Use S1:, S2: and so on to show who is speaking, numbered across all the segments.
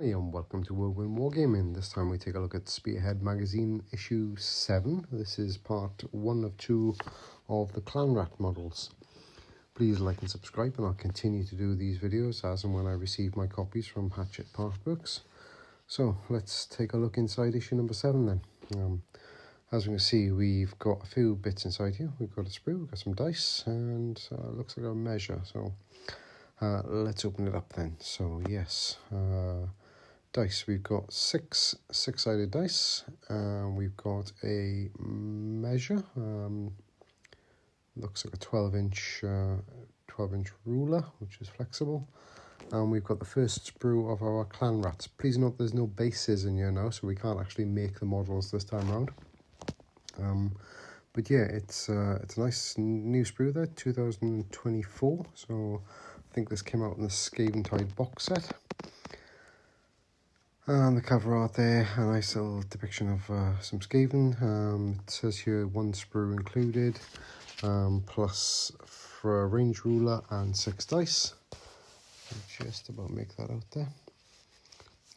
S1: Hey and welcome to Whirlwind Wargaming. This time we take a look at Spearhead magazine issue 7. This is part 1 of 2 of the Clanrat models. Please like and subscribe, and I'll continue to do these videos as and when I receive my copies from Hatchet Park Books. So let's take a look inside issue number 7 then. As we can see, we've got a few bits inside here. We've got a sprue, we've got some dice, and looks like a measure. So let's open it up then. So yes, dice, we've got six-sided dice. We've got a measure, looks like a 12-inch ruler, which is flexible. And we've got the first sprue of our Clanrats. Please note there's no bases in here now, so we can't actually make the models this time around. But yeah, it's a nice new sprue there, 2024. So I think this came out in the Skaven Tide box set. And the cover art there, a nice little depiction of some Skaven. It says here 1 sprue included, plus for a range ruler and 6 dice. I'll just about make that out there.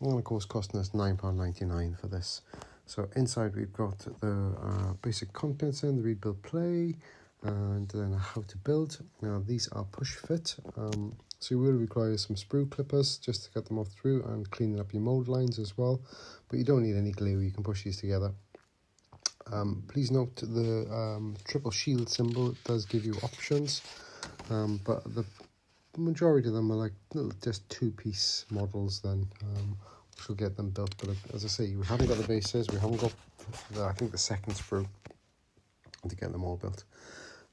S1: And of course costing us £9.99 for this. So inside we've got the basic contents in, the read, build, play, and then how to build. Now these are push fit. So you will require some sprue clippers just to get them off through and cleaning up your mold lines as well. But you don't need any glue, you can push these together. Please note the triple shield symbol does give you options, but the majority of them are like little just 2-piece models then, which will get them built. But as I say, we haven't got the bases, we haven't got I think the second sprue to get them all built.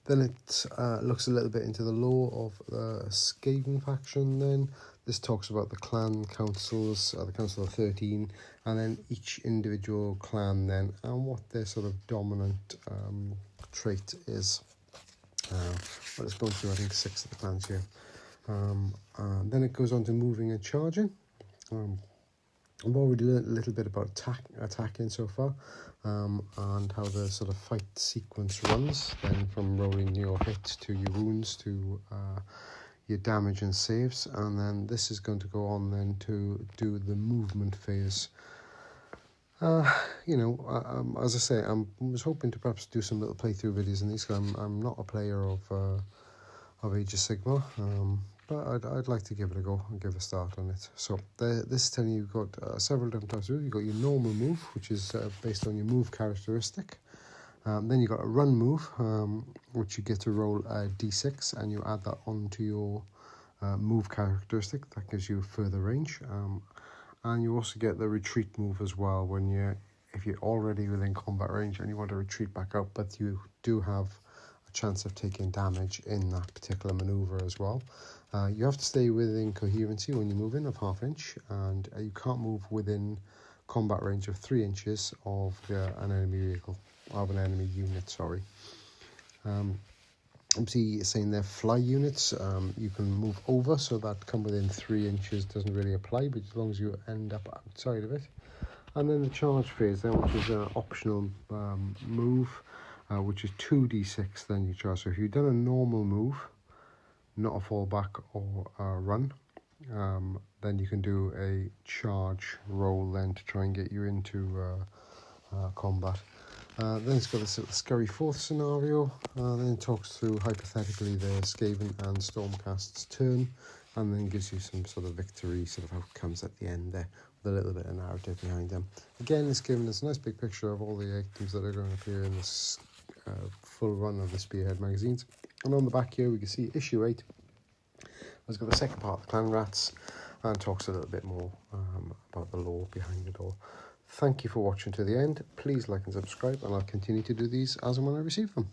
S1: Then it looks a little bit into the lore of the Skaven faction then. This talks about the clan councils, the Council of 13, and then each individual clan then, and what their sort of dominant trait is. Well, it's going through, I think, 6 of the clans here. And then it goes on to moving and charging. I've already learned a little bit about attacking so far, and how the sort of fight sequence runs, then from rolling your hit to your wounds to your damage and saves. And then this is going to go on then to do the movement phase. You know, as I say, I was hoping to perhaps do some little playthrough videos in these. I'm not a player of Age of Sigmar, but I'd like to give it a go and give a start on it. So this is telling you you've got several different types of moves. You've got your normal move, which is based on your move characteristic. Then you've got a run move, which you get to roll a d6, and you add that onto your move characteristic. That gives you further range. And you also get the retreat move as well, if you're already within combat range and you want to retreat back up, but you do have a chance of taking damage in that particular maneuver as well. You have to stay within coherency when you move in of 1/2 inch, and you can't move within combat range of 3 inches of an enemy unit. Sorry. Obviously, it's saying they're fly units. You can move over, so that come within 3 inches doesn't really apply, but as long as you end up outside of it. And then the charge phase then, which is an optional move, which is 2d6 then you charge. So if you've done a normal move, not a fallback or a run, then you can do a charge roll then to try and get you into combat. Then it's got this little scary 4th scenario. Then it talks through hypothetically the Skaven and Stormcast's turn, and then gives you some sort of victory sort of outcomes at the end there, with a little bit of narrative behind them. Again, it's giving us a nice big picture of all the items that are going to appear in this full run of the Spearhead magazines. And on the back here we can see issue 8. It's got the second part of the Clanrats, and talks a little bit more about the lore behind it all. Thank you for watching to the end. Please like and subscribe, and I'll continue to do these as and when I receive them.